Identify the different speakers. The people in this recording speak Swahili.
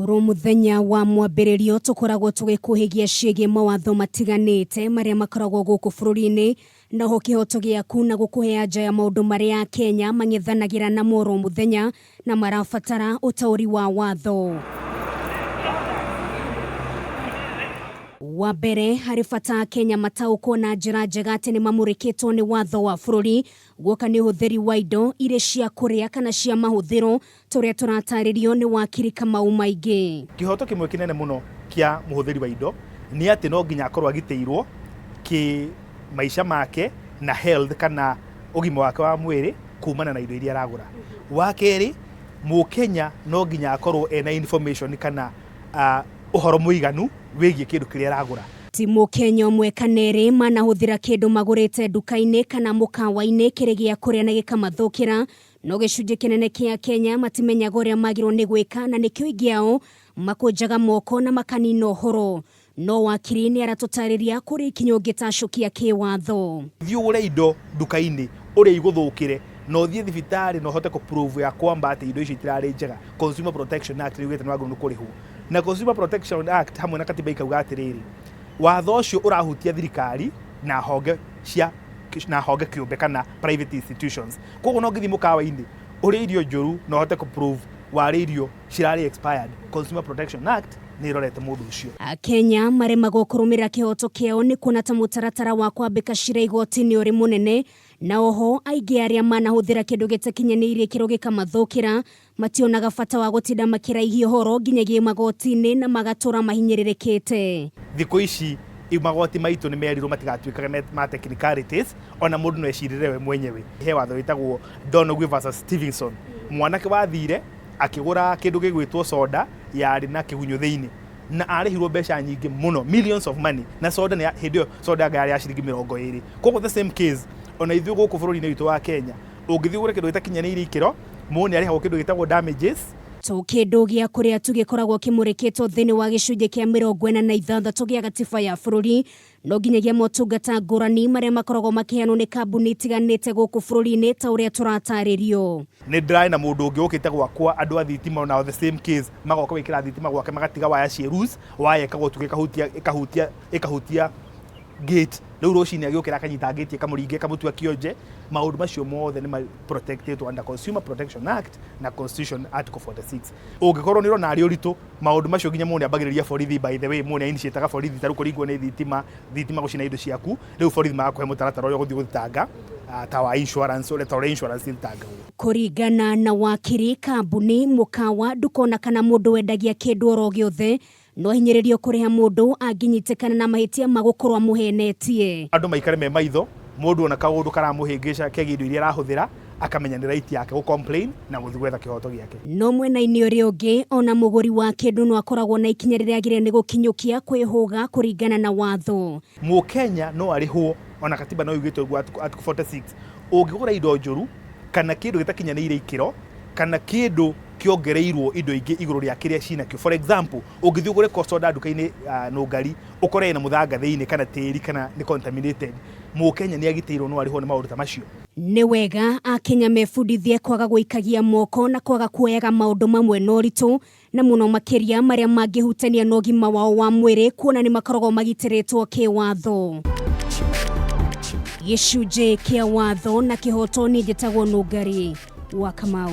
Speaker 1: Oro muthenya wa mwambĩrĩrio tukoragwo tugikuhigia ciĩgiĩ mawatho matiganĩte maria makoragwo gũkũ bũrũri-inĩ, naho kihoto giaku na gukuhe anja ya maũndũ maria Kenya mang'ethanagira na moro muthenya na marabatara utauri wa watho. Wa mbere harĩ bata Kenya mataũkwo na njira njega atĩ nĩ mamũrĩkĩtwo nĩ watho wa bũrũri guoka nĩ ũhũthĩri wa indo irĩ cia kuria kana cia mahuthiro tũrĩa tũratarĩrio nĩ wakiri Kamau maingĩ.
Speaker 2: Kihoto kimwe kinene muno kia muhuthiri wa indo ni ati no nginya akorwo agitĩirwo ki maisha make na health kana ũgima wake wa mwĩrĩ kumana na indo iria aragũra. Wa kerĩ, Mũkenya no nginya akorwo ena information kana uhoro muiganu wigii kindu kiria aragũra.
Speaker 1: Ti Mũkenya ũmwe kana erĩ manahuthĩra kindu magũrĩte duka-inĩ kana mũkawa-inĩ kĩrĩ gĩa kũrĩa na gĩkamathũkĩra, no gĩcunjĩ kinene kia Kenya matimenyaga ũrĩa magĩrĩirwo nĩ gwĩka na nĩkĩo aingĩ ao makũnjaga moko na makanina ũhoro. No wakiri nĩ aratũtarĩria kũrĩ ikinya ũngĩtacũkia kĩwatho.
Speaker 2: Thiĩ ũgũre indo duka-inĩ ũrĩa igũthũkĩre no thiĩ thibitarĩ no hote kũprove ya kwamba atĩ indo icio itirarĩ njega. Consumer Protection Act nĩ ugĩte nĩ wagĩrĩirwo nĩ kũrĩhwo, na Consumer Protection Act hamwe na katiba ikauga atĩrĩrĩ, watho ũcio ũrahutia thirikari na honge kĩũmbe kana private institutions. Koguo no ngĩthiĩ mũkawa-inĩ ũrĩa irio njũru no hote kũprove warĩ irio cirarĩ expired, Consumer Protection Act nĩ ĩrorete mũndũ ũcio.
Speaker 1: Kenya maremagwo kũrũmĩrĩra kĩhoto kĩao nĩ kuona ta mũtaratara wa kwambĩka cira igoti-inĩ ũrĩ mũnene, na oho aingĩ arĩa manahũthĩra kĩndũ gĩtakinyanĩirie kĩro gĩkamathũkĩra mationaga bata wa gũtinda makĩraihia ũhoro nginyagia magoti-inĩ na magatũra mahinyĩrĩrĩkĩte.
Speaker 2: Thikũ ici magoti maitũ nĩ merirwo matigatuĩkaga ma technicalities, ona mũndũ no ecirĩre we mwenyewe. He watho wĩtagwo Nungari versus Stevenson. Mwanake wathire akĩgũra kĩndũ gĩgwĩtwo soda yarĩ na kĩgunyũ thĩinĩ na arĩhirwo mbeca nyingĩ mũno, millions of money, na soda nĩ hĩndĩ ĩyo soda yarĩ ya ciringi 20. Koguo the same case ona ithuĩ gũkũ bũrũri-inĩ witũ wa Kenya ũngĩthiĩ ũgũre kĩndũ gĩtakinyanĩirie ikĩro mũndũ nĩ arĩhagwo kĩndũ gĩtagwo damages.
Speaker 1: To kĩndũ gĩa kũrĩa tũgĩkoragwo kĩmũrĩkĩtwo thĩinĩ wa gĩcunjĩ kĩa 46 gĩa gatiba ya bũrũri, no nginyagia motungata ngũrani marĩa makoragwo makĩheanwo nĩ kambuni itiganĩte gũkũ bũrũri-inĩ ta ũrĩa tũratarĩrio.
Speaker 2: Nĩ ndĩrarĩ na mũndũ ũngĩ ũkĩte gwakwa andũ a thitima na the same case magoka gwĩkĩra thitima gwake magatiga waya cia rules, waya ĩkahutia gate. Rĩu rũcinĩ agĩũkĩra akanyita gate akamũringa akamũtua kĩonje. Maũndũ macio mothe nĩ protected under Consumer Protection Act na Constitution Article 46. Ũngĩkorwo nĩ ũrona arĩ ũritũ maũndũ macio nginya mũndũ ambagĩrĩria borithi, by the way mũndũ initiate borithi tarũ kũringwo nĩ thitima gũcina indo ciaku. Rĩu borithi magakũhe mũtaratara ũrĩa ũgũthiĩ gũthitanga ta wa insurance ũrĩa ta ũrĩa insurance ĩthitangagwo.
Speaker 1: Kũringana na wakiri, kambuni, mũkawa, ndukona kana mũndũ wendagia kĩndũ oro gĩothe no hinyĩrĩrio kũrĩha mũndũ angĩnyitĩkana na mahĩtia magũkorwo amũhenetie.
Speaker 2: Andũ maikare me maitho, mũndũ ona kaũndũ karamũhĩngĩca kegiĩ indo iria arahũthĩra akamenya nĩ right yake gũ-complain na gũthiĩ gwetha kĩhoto gĩake.
Speaker 1: No mwena-inĩ ũrĩa ũngĩ ona mũgũri wa kĩndũ no akoragwo na ikinya rĩrĩa agĩrĩire nĩ gũkinyũkia kwĩhũga kũringana na watho.
Speaker 2: Mũkenya no arĩhwo ona katiba no yugĩte ũguo Article 46. Ũngĩgũra indo njũru kana kĩndũ gĩtakinyanĩire ikĩro kana kĩndũ kĩongereirwo indo ingĩ igũrũ rĩa kĩrĩa cinakĩo. For example, ũngĩthiĩ ũgũre soda duka-inĩ Nungari ũkore na mũthanga thĩinĩ kana tĩri kana nĩ contaminated, Mũkenya nĩ agitĩirwo no arĩhwo nĩ maũndũ ta macio.
Speaker 1: Nĩ wega Akenya mebundithie kwaga gũikagia moko na kwaga kuoyaga maũndũ mamwe na ũritũ, na mũno makĩria marĩa mangĩhutania na ũgima wao wa mwĩrĩ kuona nĩ makoragwo magitĩrĩtwo kĩwatho. Gĩcunjĩ kĩa watho na kĩhoto nĩ njĩtagwo Nungari wa Kamau.